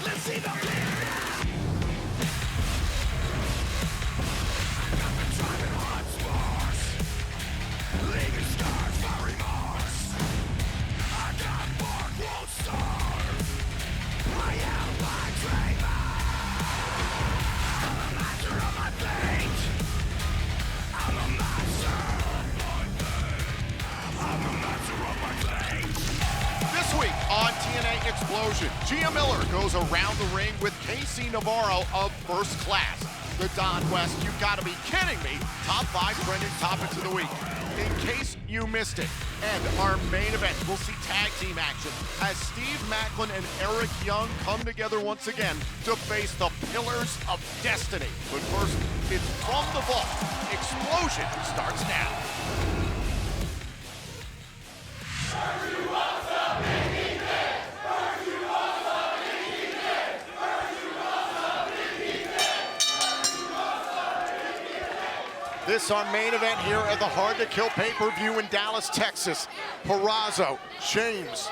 Let's see the fear now. I got the driving hot sparks, leaving scars for remorse. I got bark, won't starve. I am my dreamer. I'm a master of my fate. I'm a master of my fate. I'm a master of my fate. This week on TNA Xplosion, Gia Miller goes around the ring with Navarro of First Class. The Don West, you've got to be kidding me. Top 5 trending topics of the week. In case you missed it. And our main event, we'll see tag team action as Steve Maclin and Eric Young come together once again to face the Pillars of Destiny. But first, it's From the Vault. Xplosion starts now. This our main event here at the Hard to Kill pay-per-view in Dallas, Texas. Purrazzo, James,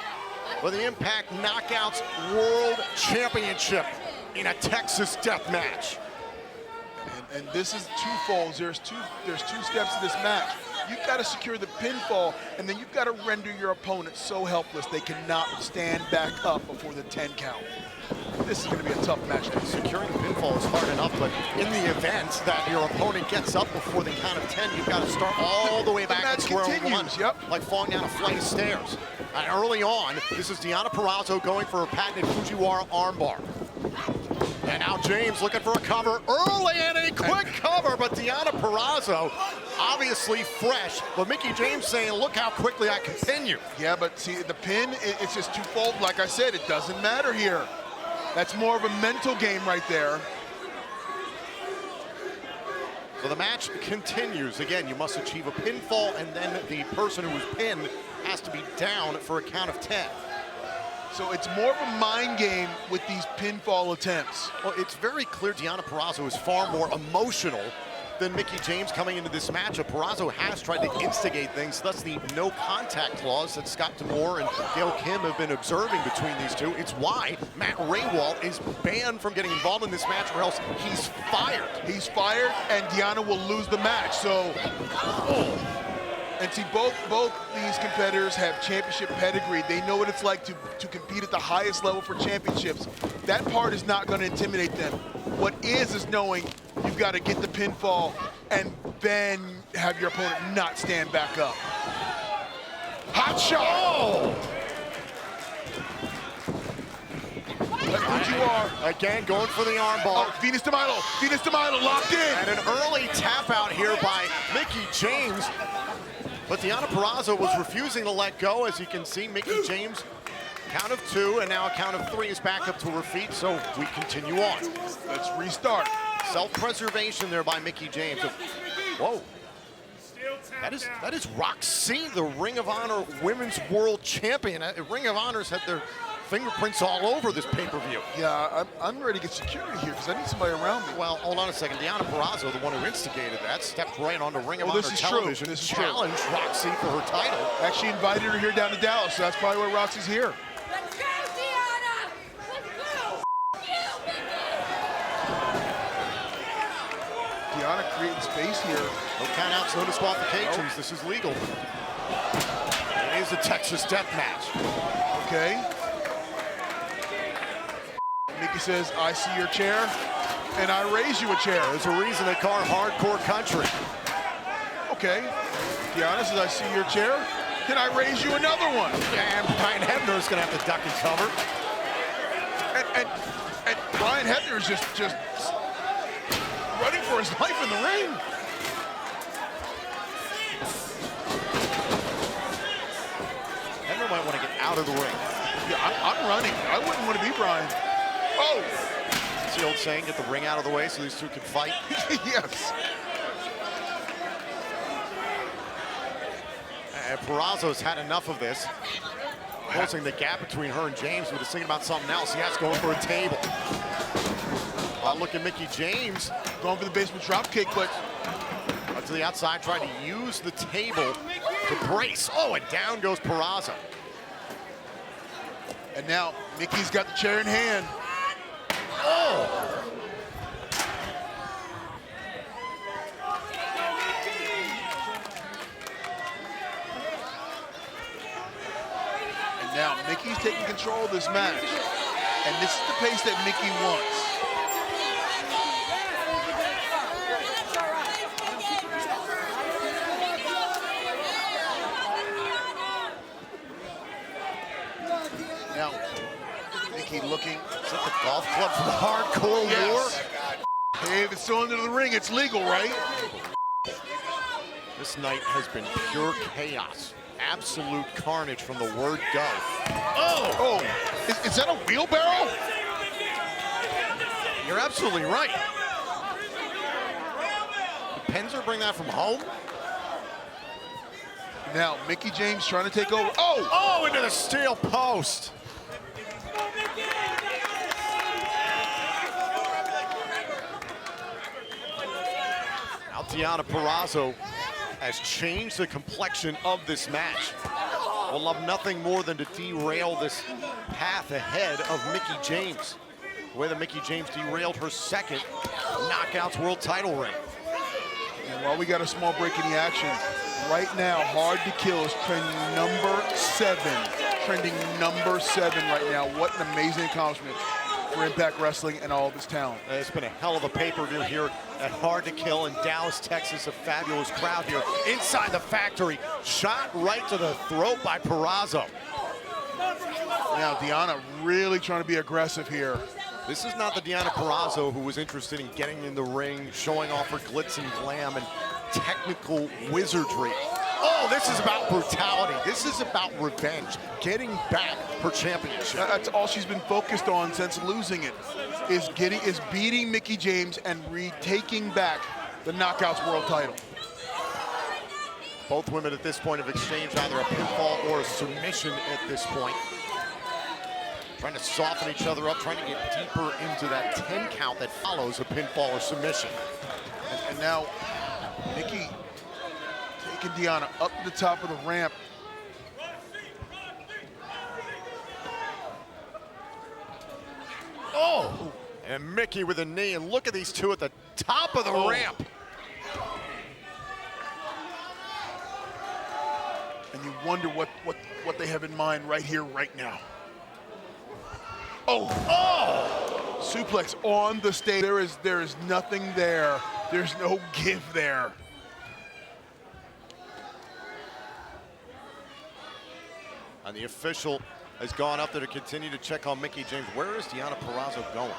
for the Impact Knockouts World Championship in a Texas death match. And this is twofold. There's two steps to this match. You've got to secure the pinfall, and then you've got to render your opponent so helpless they cannot stand back up before the 10 count. This is going to be a tough match. Securing the pinfall is hard enough, but in the event that your opponent gets up before the count of 10, you've got to start all the way back at square one. Yep. Like falling down a flight of stairs. And early on, this is Deonna Purrazzo going for a patented Fujiwara armbar. And now James looking for a cover early and a quick cover, but Deonna Purrazzo obviously fresh. But Mickie James saying, look how quickly I can pin you. Yeah, but see, the pin, it's just twofold. Like I said, it doesn't matter here. That's more of a mental game right there. So the match continues. Again, you must achieve a pinfall, and then the person who is pinned has to be down for a count of 10. So it's more of a mind game with these pinfall attempts. Well, it's very clear Deonna Purrazzo is far more emotional than Mickie James coming into this matchup. Purrazzo has tried to instigate things, thus the no contact clause that Scott D'Amore and Gail Kim have been observing between these two. It's why Matt Raywalt is banned from getting involved in this match, or else he's fired. He's fired, and Deonna will lose the match. So, and see, both these competitors have championship pedigree. They know what it's like to compete at the highest level for championships. That part is not going to intimidate them. What is knowing you've got to get the pinfall and then have your opponent not stand back up. Hot shot! Oh! That's what you are. Again, going for the armbar. Oh, Venus de Milo locked in. And an early tap out here by Mickie James. But Deonna Purrazzo was refusing to let go. As you can see, Mickie James, count of 2, and now a count of 3 is back up to her feet, so we continue on. Let's restart. Self-preservation there by Mickie James. Whoa. That is Roxy, the Ring of Honor Women's World Champion. Ring of Honor's had their fingerprints all over this pay-per-view. Yeah, I'm ready to get security here because I need somebody around me. Well, hold on a second. Deonna Purrazzo, the one who instigated that, stepped right onto Ring of Honor television. This is challenged Roxy for her title. Actually invited her here down to Dallas, so that's probably why Roxy's here. Let's go, Deonna! Let's go! Deonna creating space here. No countouts, no disqualifications. Nope. This is legal. It is a Texas death match. Okay. Mickie says, I see your chair, and I raise you a chair. There's a reason they call it hardcore country. Okay. Deonna says, I see your chair. Can I raise you another one? And Brian Hebner's going to have to duck and cover. And Brian Hebner is just running for his life in the ring. Hebner might want to get out of the ring. Yeah, I'm running. I wouldn't want to be Brian. Oh! It's the old saying, get the ring out of the way so these two can fight. Yes. And Purrazzo's had enough of this. Closing the gap between her and James, but is thinking about something else. Yes, going for a table. Well, look at Mickie James. Going for the basement drop kick, but to the outside, trying to use the table to brace. Oh, and down goes Purrazzo. And now Mickey's got the chair in hand. Oh! And now Mickey's taking control of this match. And this is the pace that Mickey wants. Now, Mickey looking. Is that the golf club from Hardcore Yes. Hey, if it's still under the ring, it's legal, right? This night has been pure chaos. Absolute carnage from the word go. Oh! Is that a wheelbarrow? You're absolutely right. Did Penzer bring that from home? Now, Mickey James trying to take over. Oh! Oh, into the steel post. Now Deonna Purrazzo has changed the complexion of this match. Will love nothing more than to derail this path ahead of Mickie James. The way that Mickie James derailed her second Knockouts World title reign. And while we got a small break in the action, right now, Hard to Kill is trending number 7. Trending number 7 right now. What an amazing accomplishment for Impact Wrestling and all of its talent. It's been a hell of a pay-per-view here at Hard to Kill in Dallas, Texas. A fabulous crowd here inside the factory. Shot right to the throat by Purrazzo. Now, Deonna really trying to be aggressive here. This is not the Deonna Purrazzo who was interested in getting in the ring, showing off her glitz and glam and technical wizardry. Oh, this is about brutality. This is about revenge, getting back her championship. That's all she's been focused on since losing it, is beating Mickie James and retaking back the Knockouts World title. Both women at this point have exchanged either a pinfall or a submission at this point. Trying to soften each other up, trying to get deeper into that 10 count that follows a pinfall or submission. And now, Mickie taking Deonna up to the top of the ramp. Oh! And Mickie with a knee, and look at these two at the top of the ramp. And you wonder what they have in mind right here, right now. Oh! Oh! Suplex on the stage. There is nothing there. There's no give there. And the official has gone up there to continue to check on Mickie James. Where is Deonna Purrazzo going?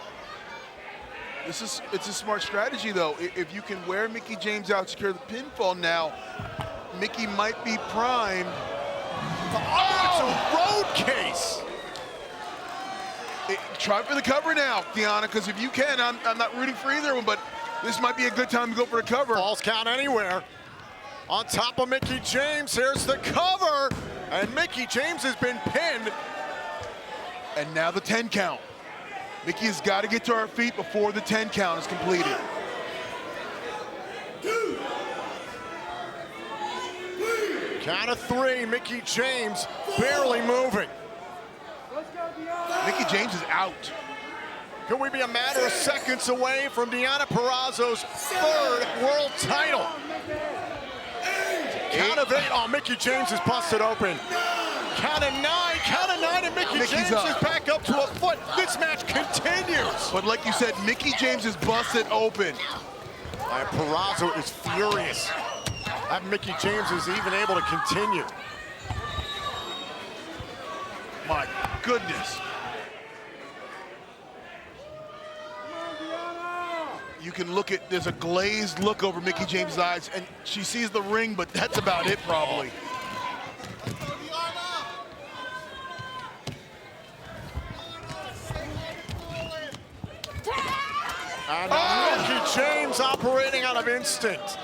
It's a smart strategy, though. If you can wear Mickie James out, secure the pinfall now, Mickie might be primed. Oh, it's a road case! Try for the cover now, Deonna, because if you can, I'm not rooting for either one, but this might be a good time to go for the cover. Falls count anywhere. On top of Mickie James, here's the cover, and Mickie James has been pinned. And now the 10 count. Mickie has got to get to her feet before the 10 count is completed. Count of 3, Mickie James barely moving. Mickie James is out. Could we be a matter of seconds away from Deonna Purrazzo's 3rd world title? Count of 8, oh, Mickie James is busted open. Count of 9, and Mickie James is back up to a foot. This match continues. But like you said, Mickie James is busted open. And Purrazzo is furious. That Mickie James is even able to continue. My goodness. You can look at, there's a glazed look over Mickie James' eyes, and she sees the ring, but that's about it, probably. And Mickie James operating out of instinct.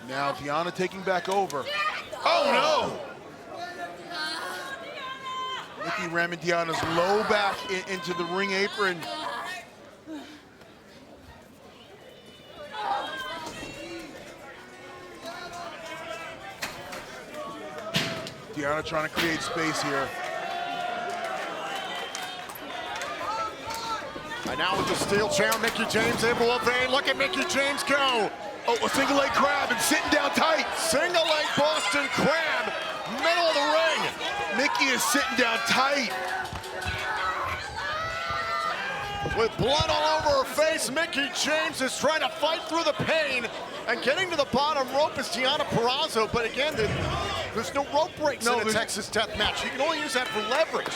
Now Deonna taking back over. Oh no! Mickie ramming Deonna's low back into the ring apron. Deanna trying to create space here. And now with the steel chair, Mickie James able to evade. Look at Mickie James go. Oh, a single leg crab and sitting down tight. Single leg Boston Crab, middle of the ring. Mickie is sitting down tight. With blood all over her face, Mickie James is trying to fight through the pain. And getting to the bottom rope is Deonna Purrazzo. But again, there's no rope breaks in a Texas death match. You can only use that for leverage.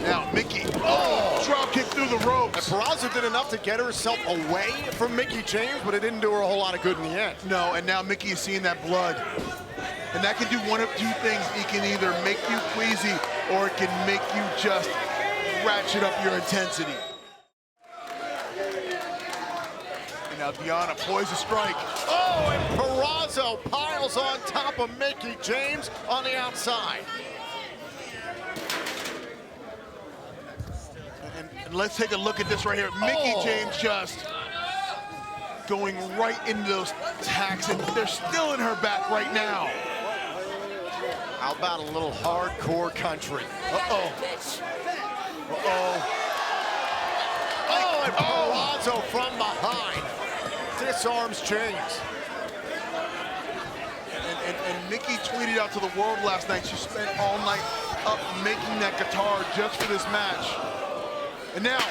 Now Mickie, drop kick through the ropes. And Purrazzo did enough to get herself away from Mickie James, but it didn't do her a whole lot of good in the end. No, and now Mickie is seeing that blood. And that can do one of two things. It can either make you queasy or it can make you just ratchet up your intensity. And now Deonna poised to strike. Oh, and Purrazzo piles on top of Mickie James on the outside. And let's take a look at this right here. Mickie James just going right into those attacks, and they're still in her back right now. How about a little hardcore country? Uh-oh. Oh, and Purrazzo from behind disarms James. And Mickie tweeted out to the world last night, she spent all night up making that guitar just for this match. And now,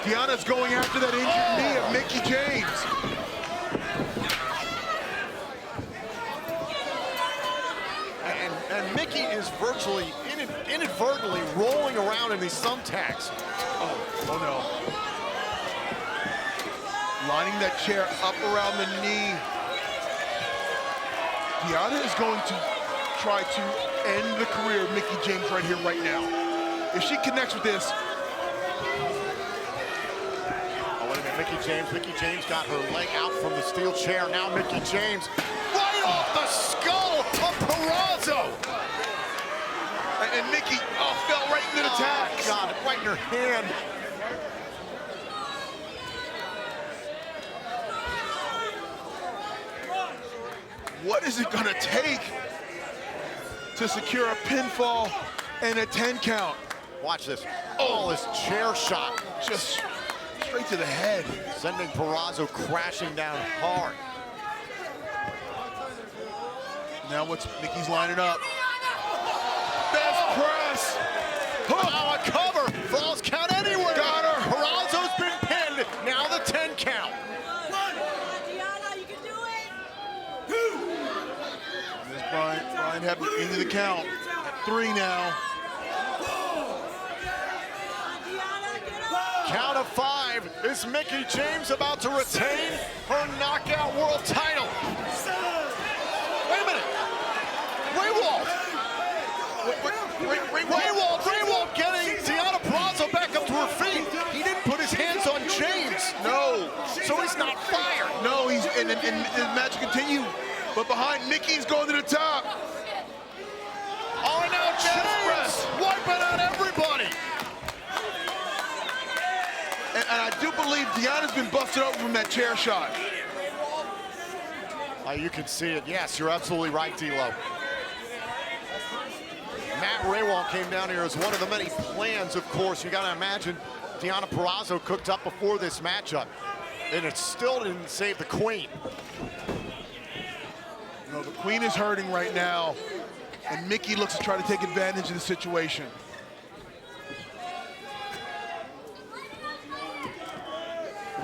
Deanna's going after that injured knee of Mickie James. And Mickie is virtually, inadvertently rolling around in these thumbtacks. Oh no. Lining that chair up around the knee. Deonna is going to try to end the career of Mickie James right here, right now. If she connects with this. Oh, wait a minute, Mickie James got her leg out from the steel chair. Now Mickie James right off the skull of Purrazzo. And Mickie, fell right into the tag. God, right in her hand. What is it gonna take to secure a pinfall and a 10 count? Watch this. Oh, this chair shot. Just straight to the head. Sending Purrazzo crashing down hard. Now what's Mickey's lining up? Best press. Now a cover. Falls count anywhere. Got her. Purrazzo's been pinned. Now the 10 count. Brian having into the count at 3 now. Count of 5. Is Mickie James about to retain her knockout world title? Wait a minute. Raywald getting Deonna Purrazzo back up to her feet. He didn't put his hands on James. No. So he's not fired. No, he's and the match continue. But behind, Mickey's going to the top. Oh, and now James wiping out everybody. And I do believe Deanna's been busted over from that chair shot. You can see it. Yes, you're absolutely right, D-Lo. Matt Raywald came down here as one of the many plans, of course. You got to imagine Deonna Purrazzo cooked up before this matchup. And it still didn't save the Queen. No, the Queen is hurting right now, and Mickie looks to try to take advantage of the situation.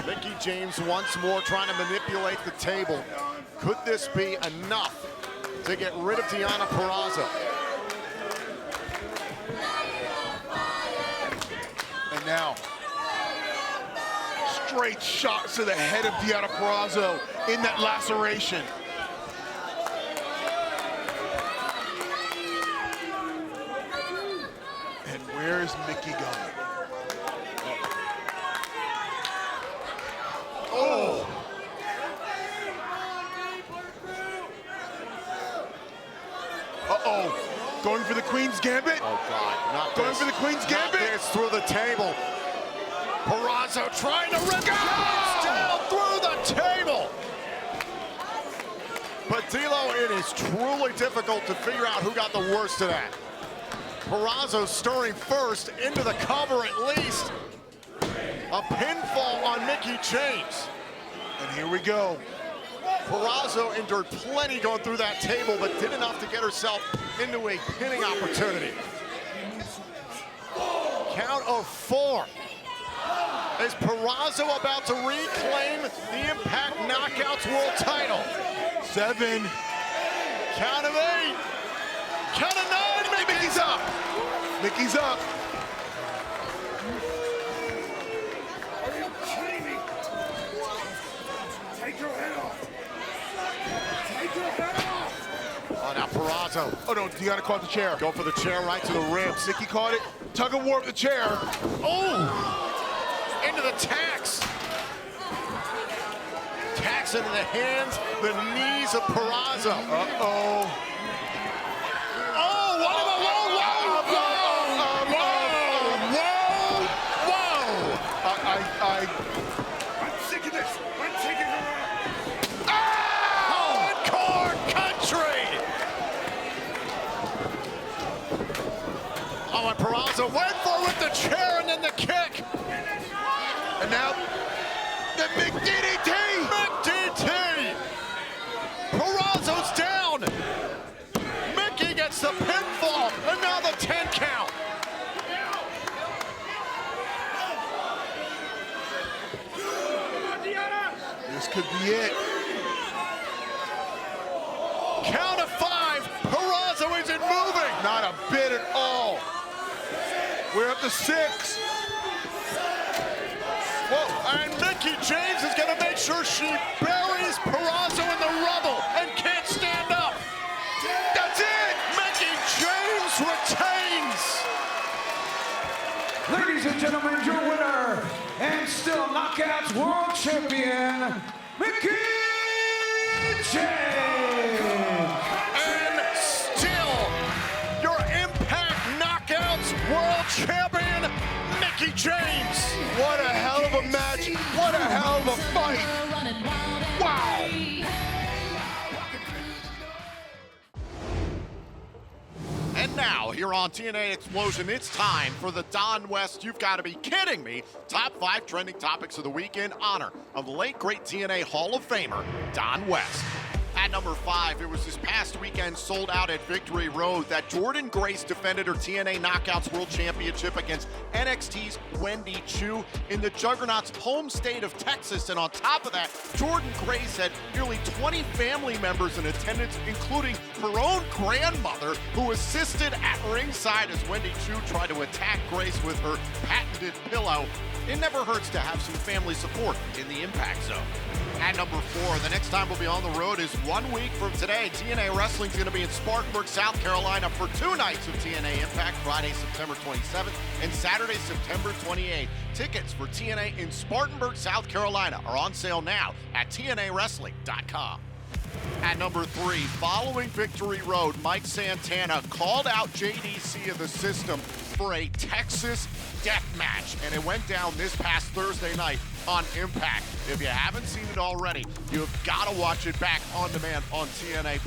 Mickie James once more trying to manipulate the table. Could this be enough to get rid of Deonna Purrazzo? And now, straight shots to the head of Deonna Purrazzo in that laceration. And where is Mickie going? Oh! Uh-oh. Going for the Queen's Gambit? Oh, God. Not Going this. for the Queen's Gambit? Not this through the table. Purrazzo trying to rip James down through the table. But D'Lo, it is truly difficult to figure out who got the worst of that. Purrazzo stirring first, into the cover at least. A pinfall on Mickie James. And here we go. Purrazzo endured plenty going through that table, but did enough to get herself into a pinning opportunity. Count of 4. Is Purrazzo about to reclaim the Impact Knockouts World title? 7. Count of 8. Count of 9. Mickey's up. Mickey's up. Are you kidding me? Take your head off. Take your head off. Oh, now Purrazzo. Oh no, Deanna caught the chair. Go for the chair right to the ribs. Mickey caught it. Tug of war of the chair. Oh! Into the tax. Tax into the hands, the knees of Purrazzo. Uh-oh. Oh, what in the I'm sick of this. I'm taking her out. Hardcore country! Oh, and Purrazzo went for it with the chair and then the kick. And now, the big DDT! McDT! Purrazzo's down! Mickey gets the pinfall, and now the 10 count. This could be it. Count of 5, Purrazzo isn't moving. Not a bit at all. We're up to 6. Whoa, and Mickie James is gonna make sure she buries Purrazzo in the rubble and can't stand up. That's it! Mickie James retains. Ladies and gentlemen, your winner and still Knockouts World Champion, Mickie James. And still, your Impact Knockouts World Champion, Mickie James. What a hell of a match. What a hell of a fight. Wow. And now, here on TNA Xplosion, it's time for the Don West, you've got to be kidding me, top 5 trending topics of the week in honor of the late great TNA Hall of Famer, Don West. At number 5, it was this past weekend sold out at Victory Road that Jordynne Grace defended her TNA Knockouts World Championship against NXT's Wendy Choo in the Juggernaut's home state of Texas. And on top of that, Jordynne Grace had nearly 20 family members in attendance, including her own grandmother, who assisted at ringside as Wendy Choo tried to attack Grace with her patented pillow. It never hurts to have some family support in the Impact Zone. At number 4, the next time we'll be on the road is 1 week from today. TNA Wrestling's going to be in Spartanburg, South Carolina for 2 nights of TNA Impact, Friday, September 27th and Saturday, September 28th. Tickets for TNA in Spartanburg, South Carolina are on sale now at TNAWrestling.com. At number 3, following Victory Road, Mike Santana called out JDC of the System for a Texas death match, and it went down this past Thursday night on Impact. If you haven't seen it already, you've got to watch it back on demand on TNA+.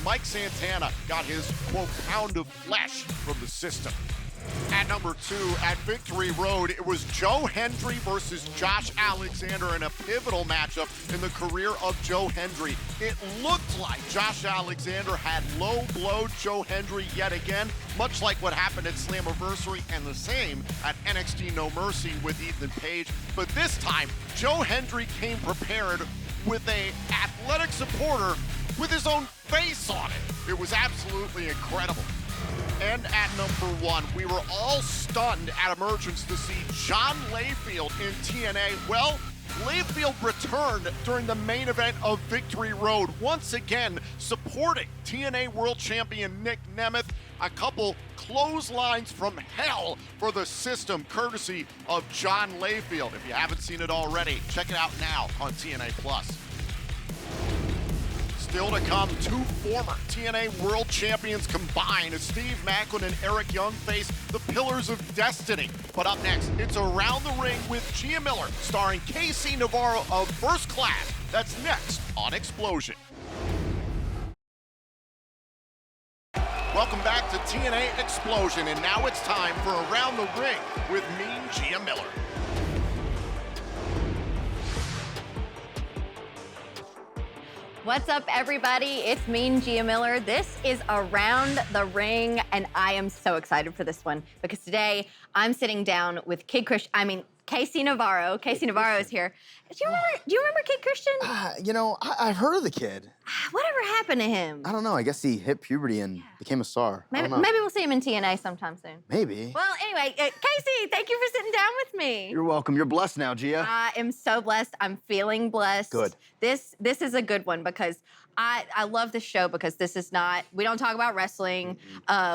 Mike Santana got his, quote, pound of flesh from the System. At number 2, at Victory Road, it was Joe Hendry versus Josh Alexander in a pivotal matchup in the career of Joe Hendry. It looked like Josh Alexander had low-blowed Joe Hendry yet again, much like what happened at Slammiversary and the same at NXT No Mercy with Ethan Page. But this time, Joe Hendry came prepared with an athletic supporter with his own face on it. It was absolutely incredible. And at number 1, we were all stunned at Emergence to see John Layfield in TNA. Well, Layfield returned during the main event of Victory Road, once again supporting TNA World Champion Nick Nemeth. A couple clotheslines from hell for the System, courtesy of John Layfield. If you haven't seen it already, check it out now on TNA+. Still to come, 2 former TNA World Champions combine as Steve Maclin and Eric Young face the Pillars of Destiny. But up next, it's Around the Ring with Gia Miller, starring Navarro of First Class. That's next on Xplosion. Welcome back to TNA Xplosion, and now it's time for Around the Ring with Mean Gia Miller. What's up, everybody? It's Mean Gia Miller. This is Around the Ring, and I am so excited for this one because today I'm sitting down with Casey Navarro. Casey Navarro is here. Do you remember Kid Christian? You know, I've heard of the kid. Whatever happened to him? I don't know. I guess he hit puberty and became a star. Maybe we'll see him in TNA sometime soon. Maybe. Well, anyway, Casey, thank you for sitting down with me. You're welcome. You're blessed now, Gia. I am so blessed. I'm feeling blessed. Good. This is a good one because I love this show because this is not, we don't talk about wrestling.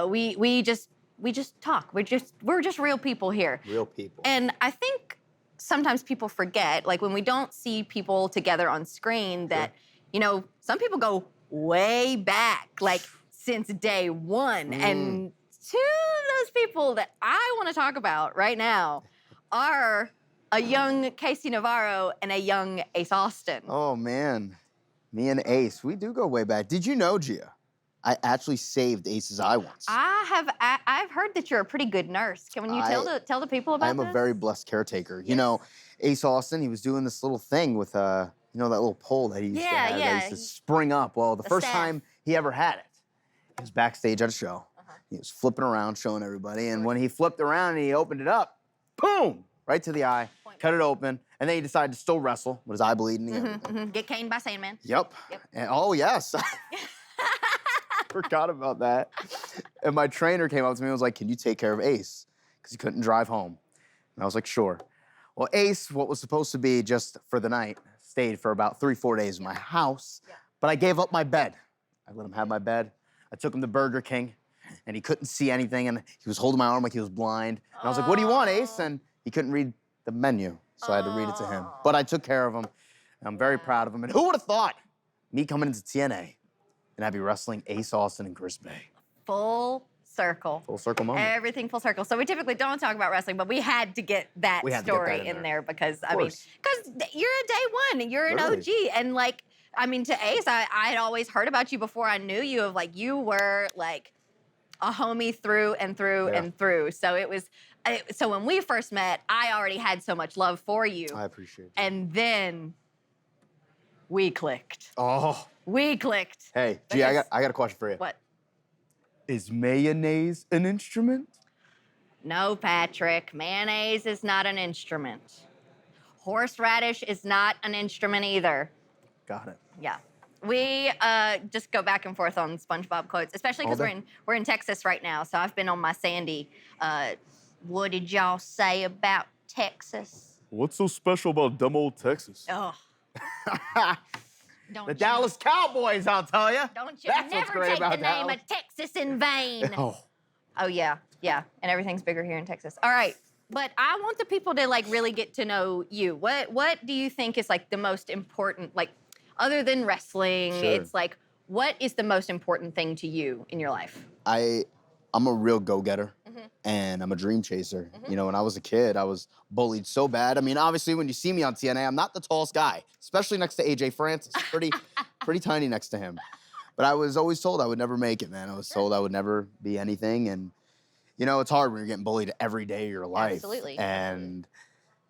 We just talk. We're just real people here. Real people. And I think sometimes people forget, like when we don't see people together on screen, that, you know, some people go way back, like since day one. And two of those people that I want to talk about right now are a young Casey Navarro and a young Ace Austin. Oh, man. Me and Ace, we do go way back. Did you know, Gia, I actually saved Ace's eye once. I've heard that you're a pretty good nurse. Can you tell the people about this? I'm a very blessed caretaker. Yes. You know, Ace Austin, he was doing this little thing with, you know, that little pole that he used to have that used to spring up. Well, the first time he ever had it, he was backstage at a show. He was flipping around, showing everybody. And when he flipped around and he opened it up, boom, right to the eye, cut it open. And then he decided to still wrestle with his eye bleeding and everything. Get caned by Sandman. Yep. And, oh, yes. Forgot about that. And my trainer came up to me and was like, can you take care of Ace? Because he couldn't drive home. And I was like, sure. Well, Ace, what was supposed to be just for the night, stayed for about 3-4 days in my house. But I gave up my bed. I let him have my bed. I took him to Burger King, and he couldn't see anything, and he was holding my arm like he was blind. And I was like, what do you want, Ace? And he couldn't read the menu, so I had to read it to him. But I took care of him, and I'm very proud of him. And who would have thought me coming into TNA and I'd be wrestling Ace Austin and Chris Bay? Full circle. Full circle moment. Everything full circle. So we typically don't talk about wrestling, but we had to get that story in there because, I mean, because you're a day one, and you're an OG. And like, I mean, to Ace, I had always heard about you before I knew you, of like, you were like a homie through and through and through. So it was, so when we first met, I already had so much love for you. I appreciate it. And then we clicked. Oh. We clicked. Hey, G, I got a question for you. What? Is mayonnaise an instrument? No, Patrick. Mayonnaise is not an instrument. Horseradish is not an instrument either. Got it. Yeah. We just go back and forth on SpongeBob quotes, especially because we're in Texas right now. So I've been on my Sandy. What did y'all say about Texas? What's so special about dumb old Texas? Oh. The Dallas Cowboys, I'll tell you. Don't you That's what's never great take the about name Dallas. of Texas in vain. Oh. Oh, yeah. Yeah. And everything's bigger here in Texas. All right. But I want the people to like really get to know you. What do you think is like the most important, like other than wrestling, it's like, what is the most important thing to you in your life? I'm a real go-getter, and I'm a dream chaser. You know, when I was a kid, I was bullied so bad. I mean, obviously, when you see me on TNA, I'm not the tallest guy, especially next to AJ Francis. Pretty tiny next to him. But I was always told I would never make it, man. I was told I would never be anything, and you know, it's hard when you're getting bullied every day of your life. Absolutely. And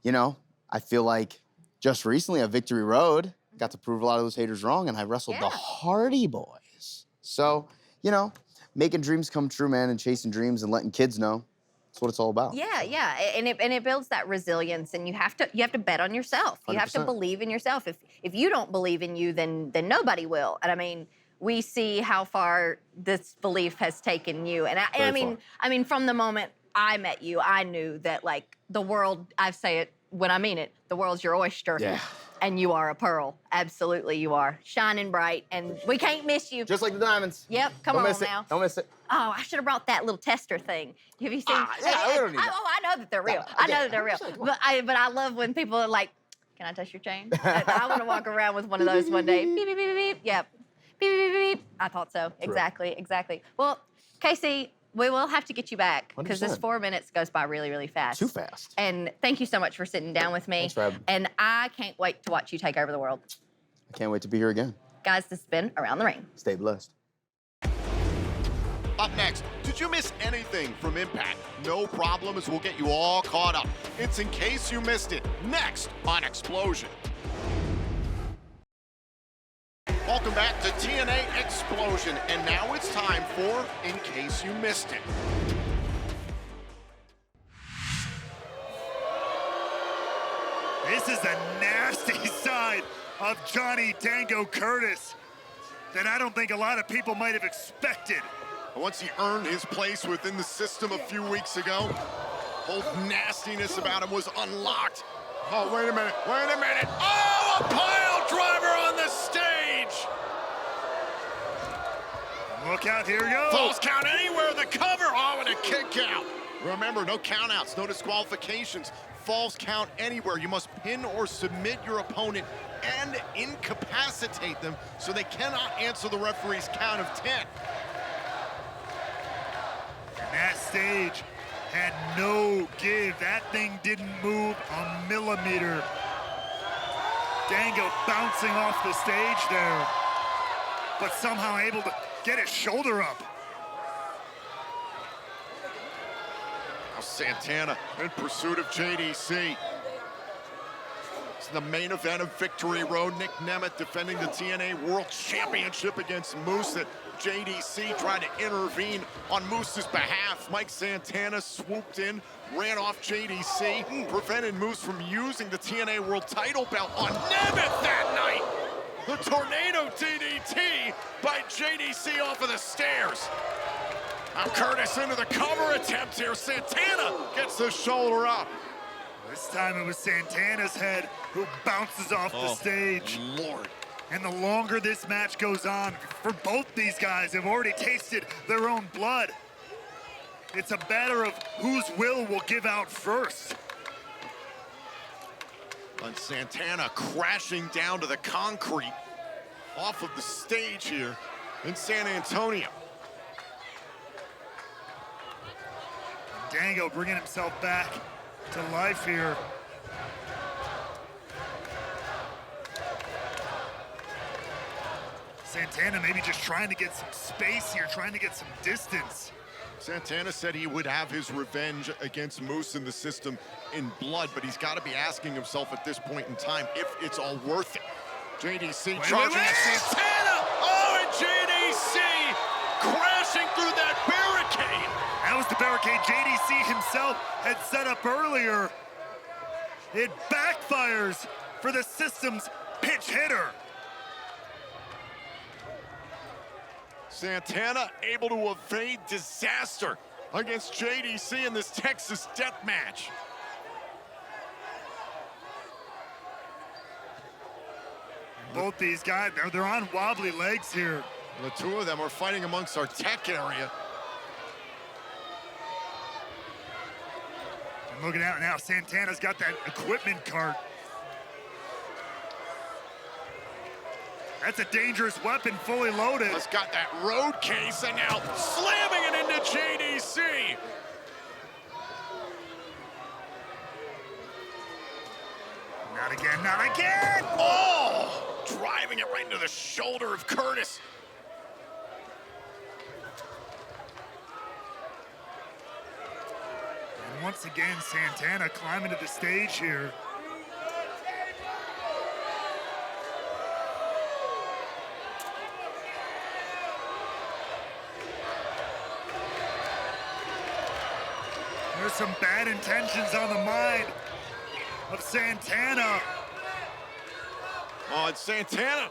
you know, I feel like just recently at Victory Road, got to prove a lot of those haters wrong, and I wrestled the Hardy Boys. So, you know, making dreams come true, man, and chasing dreams and letting kids know. That's what it's all about. Yeah, yeah, and it builds that resilience, and you have to bet on yourself. You have to 100%. believe in yourself. If you don't believe in you, then nobody will. And I mean, we see how far this belief has taken you. And I mean, from the moment I met you, I knew that like the world. I say it when I mean it. The world's your oyster. Yeah. And you are a pearl. Absolutely, you are. Shining bright, and we can't miss you. Just like the diamonds. Yep, come Don't on miss it. now. Don't miss it. Oh, I should have brought that little tester thing. Have you seen? we don't need that. Oh, I know that they're real. Yeah, I know okay. that they're real. But I love when people are like, "Can I touch your chain?" I want to walk around with one of those one day. Beep beep beep beep beep. Yep. Beep beep beep beep. I thought so. True. Exactly. Well, Casey, we will have to get you back because this 100%. 4 minutes goes by really, really fast. Too fast. And thank you so much for sitting down with me. Thanks for having me. And I can't wait to watch you take over the world. I can't wait to be here again. Guys, this has been Around the Ring. Stay blessed. Up up next. Did you miss anything from Impact? No problem, as we'll get you all caught up. It's In Case You Missed It, next on Xplosion. Welcome back to TNA Xplosion, and now it's time for In Case You Missed It. This is a nasty side of Johnny Dango Curtis that I don't think a lot of people might have expected. Once he earned his place within the system a few weeks ago, whole nastiness about him was unlocked. Oh, wait a minute, wait a minute. Oh, a pile driver on the stage! Look out, here we go. Falls count anywhere, the cover, oh, and a kick out. Remember, no countouts, no disqualifications. Falls count anywhere. You must pin or submit your opponent and incapacitate them so they cannot answer the referee's count of 10. And that stage had no give. That thing didn't move a millimeter. Dango bouncing off the stage there, but somehow able to get his shoulder up. Santana in pursuit of JDC. It's the main event of Victory Road. Nick Nemeth defending the TNA World Championship against Moose. That JDC tried to intervene on Moose's behalf. Mike Santana swooped in, ran off JDC, prevented Moose from using the TNA World title belt on Nemeth that night. The tornado DDT by JDC off of the stairs. Now Curtis into the cover attempt here. Santana gets the shoulder up. This time it was Santana's head who bounces off the stage. Lord. And the longer this match goes on, for both these guys have already tasted their own blood. It's a matter of whose will give out first. And Santana crashing down to the concrete off of the stage here in San Antonio. Dango bringing himself back to life here. Santana maybe just trying to get some space here, trying to get some distance. Santana said he would have his revenge against Moose in the system in blood, but he's got to be asking himself at this point in time if it's all worth it. JDC charging at Santana! Oh, and JDC crashing through that barricade! That was the barricade JDC himself had set up earlier. It backfires for the system's pinch hitter. Santana able to evade disaster against JDC in this Texas death match. Both these guys, they're on wobbly legs here. The two of them are fighting amongst our tech area. And look at that now, Santana's got that equipment cart. That's a dangerous weapon, fully loaded. He's got that road case and now slamming it into JDC. Not again, not again! Oh! Driving it right into the shoulder of Curtis. And once again, Santana climbing to the stage here. There's some bad intentions on the mind of Santana. Oh, and Santana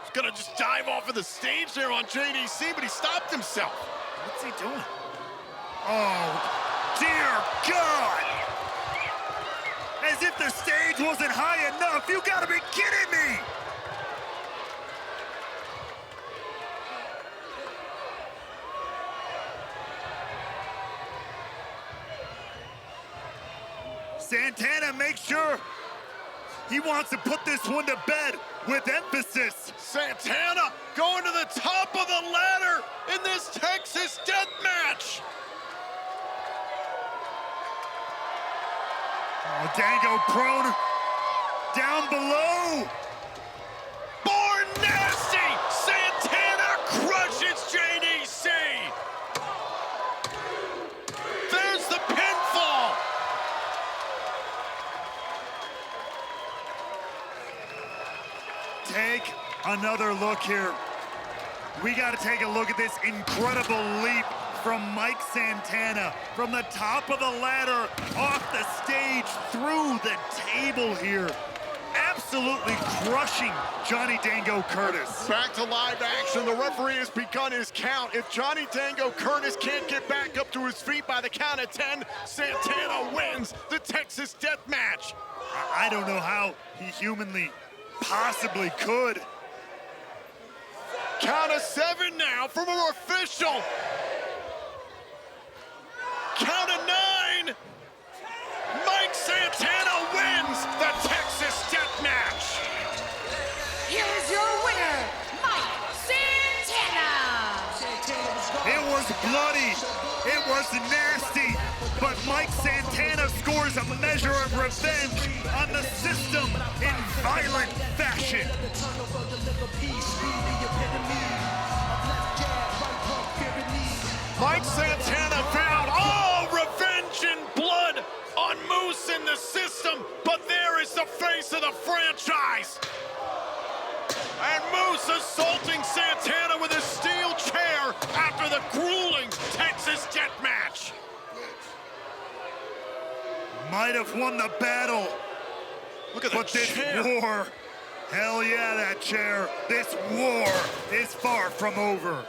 is gonna just dive off of the stage there on JDC, but he stopped himself. What's he doing? Oh, dear God! As if the stage wasn't high enough. You gotta be kidding me! Santana makes sure he wants to put this one to bed with emphasis. Santana going to the top of the ladder in this Texas death match. Oh, Dango prone down below. Born nasty, Santana crushes JDC. take another look here. We got to take a look at this incredible leap from Mike Santana, from the top of the ladder, off the stage, through the table here. Absolutely crushing Johnny Dango Curtis. Back to live action. The referee has begun his count. If Johnny Dango Curtis can't get back up to his feet by the count of 10, Santana wins the Texas Death Match. I don't know how he humanly possibly could. Count of 7 now from our official. Count of 9. Mike Santana wins the Texas Death Match. Here's your winner, Mike Santana. It was bloody, it was nasty, but Mike Santana scores a measure of revenge on the system in violent fashion. Mike Santana vowed all revenge and blood on Moose in the system, but there is the face of the franchise. And Moose assaulting Santana with a steel chair after the grueling Texas Death Match. Might have won the battle. Look at but the this chair. war, hell yeah, that chair. This war is far from over.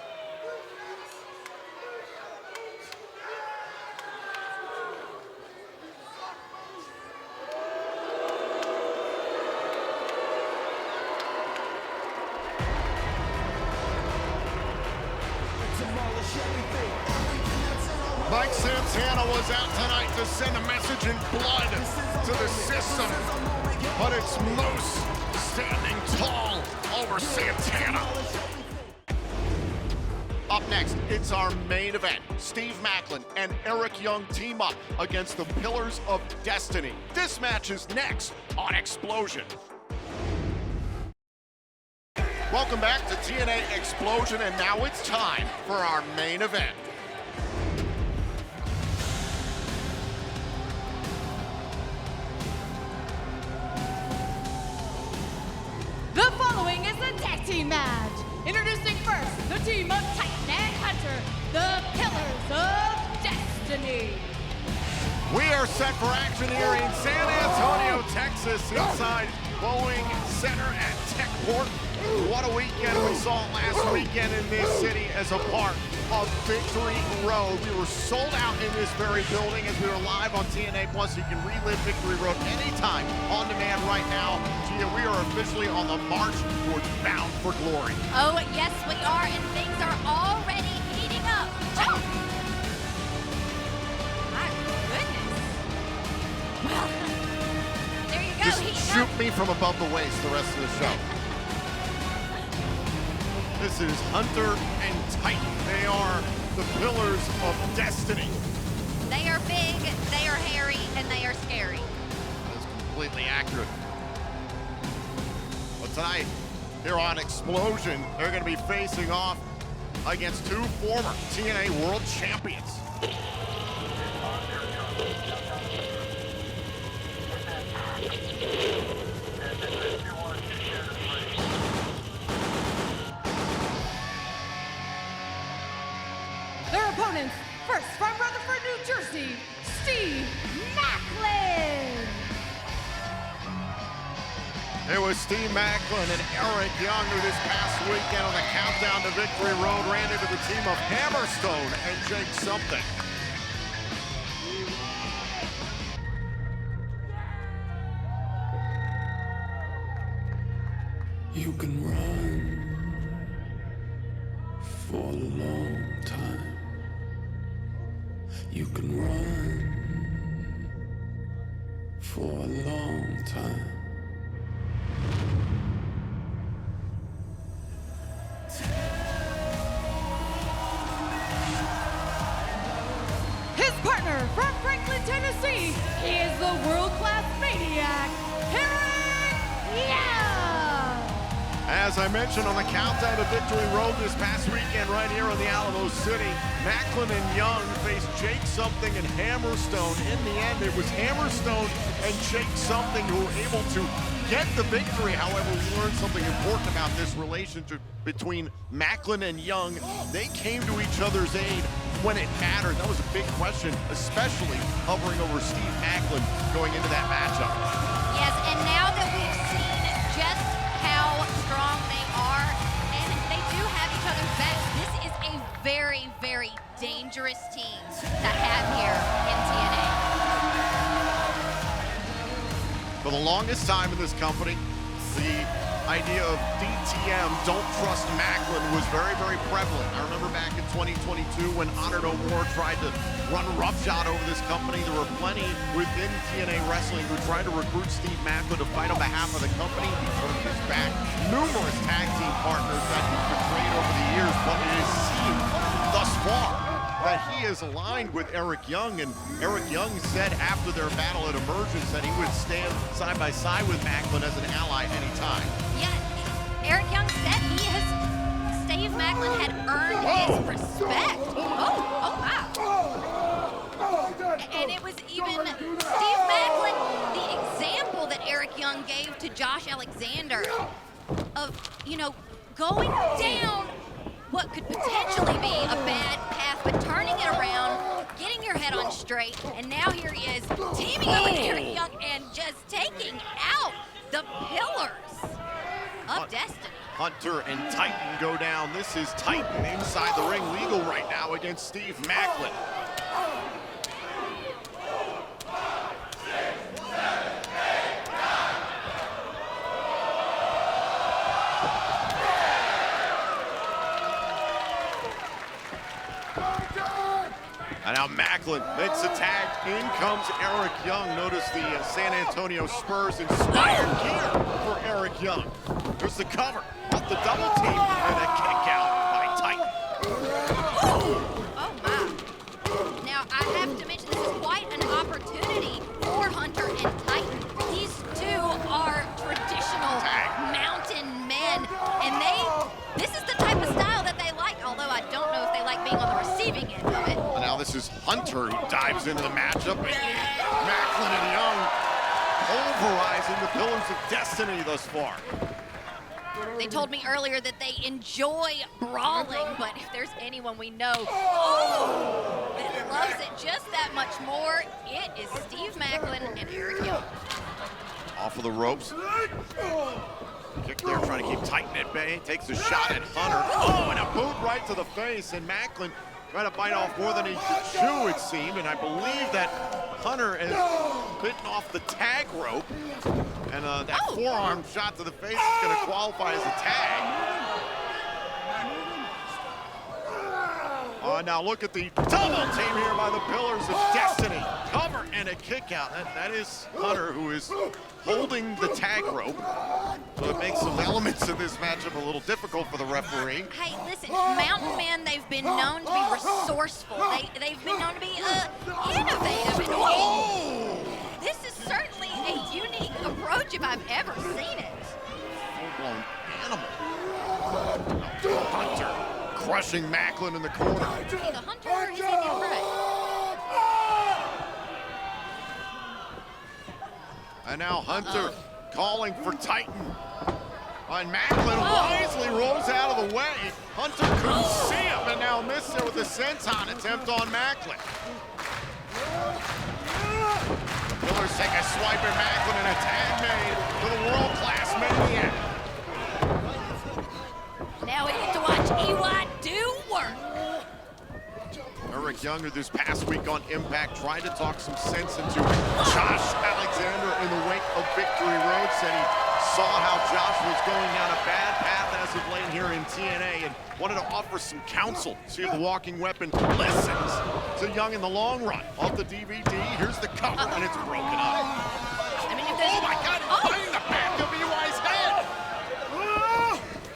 Mike Santana was out tonight to send a message in blood to the system, but it's Moose standing tall over Santana. Up next, it's our main event. Steve Maclin and Eric Young team up against the Pillars of Destiny. This match is next on Xplosion. Welcome back to TNA Xplosion, and now it's time for our main event. The following is a tag team match. Introducing first, the team of Titan and Hunter, the Pillars of Destiny. We are set for action here in San Antonio, Texas, inside Boeing Center at Techport. What a weekend we saw last weekend in this city as a part of Victory Road. We were sold out in this very building as we were live on TNA+. You can relive Victory Road anytime on demand right now. Gia, we are officially on the march towards Bound for Glory. Oh, yes, we are, and things are already heating up. Oh! My goodness. Well, there you go. Just shoot me from above the waist the rest of the show. This is Hunter and Titan. They are the Pillars of Destiny. They are big, they are hairy, and they are scary. That's completely accurate. But tonight, here on Xplosion, they're going to be facing off against two former TNA World Champions. Their opponents, first from Rutherford, New Jersey, Steve Maclin. It was Steve Maclin and Eric Young who this past weekend on the Countdown to Victory Road ran into the team of Hammerstone and Jake Something. You can run for a long time. You can run for a long time. His partner from Franklin, Tennessee, he is the world-class maniac, Eric Young. As I mentioned on the Countdown to Victory Road this past weekend right here in the Alamo City, Maclin and Young faced Jake Something and Hammerstone. In the end, it was Hammerstone and Jake Something who were able to get the victory. However, we learned something important about this relationship between Maclin and Young. They came to each other's aid when it mattered. That was a big question, especially hovering over Steve Maclin going into that matchup. Yes, and now that we've seen just how strong they are, and they do have each other's backs, this is a very, very dangerous team to have here in TNA. For the longest time in this company, the idea of DTM, don't trust Maclin, was very, very prevalent. I remember back in 2022 when Honor No More tried to run roughshod over this company. There were plenty within TNA Wrestling who tried to recruit Steve Maclin to fight on behalf of the company. He turned his back. Numerous tag team partners that he's betrayed over the years, but it has seemed thus far that he is aligned with Eric Young, and Eric Young said after their battle at Emergence that he would stand side by side with Maclin as an ally anytime. Yeah, Eric Young said Steve Maclin had earned his respect. Oh wow. And it was even Steve Maclin, the example that Eric Young gave to Josh Alexander of, you know, going down what could potentially be a bad path, but turning it around, getting your head on straight, and now here he is teaming up with Eric Young and just taking out the pillars of destiny. Hunter and Titan go down. This is Titan inside the ring legal right now against Steve Maclin. And now Maclin makes a tag. In comes Eric Young. Notice the San Antonio Spurs inspired gear for Eric Young. There's the cover off the double team and a kick out by Titan. Oh wow. Now I have to mention this is quite an opportunity for Hunter and Titan. These two are traditional mountain men, and this is the type of style that they like, although I don't know if they like being on the receiving end of it. And now this is Hunter who dives into the matchup. Maclin and Young pulverizing the pillars of destiny thus far. They told me earlier that they enjoy brawling, but if there's anyone we know that loves it just that much more, it is Steve Maclin and Eric Young. Off of the ropes. Kick there, trying to keep Titan at bay. Takes a shot at Hunter. Oh, and a boot right to the face. And Maclin trying to bite off more than he could chew, it seemed. And I believe that Hunter has bitten off the tag rope. And that forearm shot to the face is going to qualify as a tag. Now look at the double team here by the Pillars of Destiny. Cover and a kick out. That is Hunter, who is holding the tag rope. So it makes some elements of this matchup a little difficult for the referee. Hey, listen, mountain men, they've been known to be resourceful. They've been known to be innovative. And this is certainly a unique approach if I've ever seen it. Full-blown animal. Hunter crushing Maclin in the corner. Either Hunter or his Indian prey. And now Hunter calling for Titan. And Maclin wisely rolls out of the way. Hunter couldn't see him, and now missed it with a senton attempt on Maclin. The Pillars take a swipe at Maclin and a tag made for the world-class maniac. Now we get to watch EY do work. Eric Young, this past week on Impact, tried to talk some sense into Josh Alexander in the wake of Victory Road. Said he saw how Josh was going down a bad path as of late here in TNA and wanted to offer some counsel. See if the walking weapon listens to Young in the long run. Off the DVD, here's the cover, and it's broken up. I mean, if there's Oh my God, right in the back of EY's head.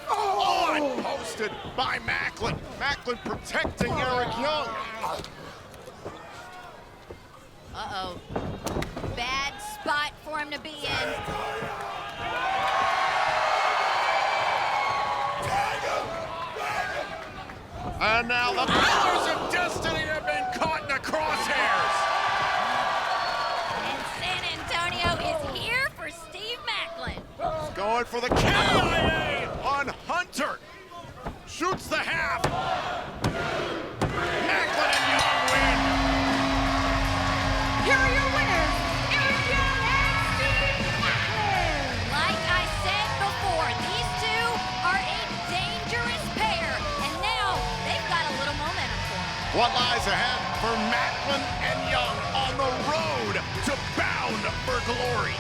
Oh, and posted by Maclin. Maclin protecting Eric Young. Uh-oh. Bad spot for him to be in. And now the Pillars of Destiny have been caught in the crosshairs. And San Antonio is here for Steve Maclin. He's going for the KIA on Hunter. Shoots the half. Maclin and Young win. Here are your winners, Eric Young and Steve Maclin. Like I said before, these two are a dangerous pair, and now they've got a little momentum for them. What lies ahead for Maclin and Young on the road to Bound for Glory?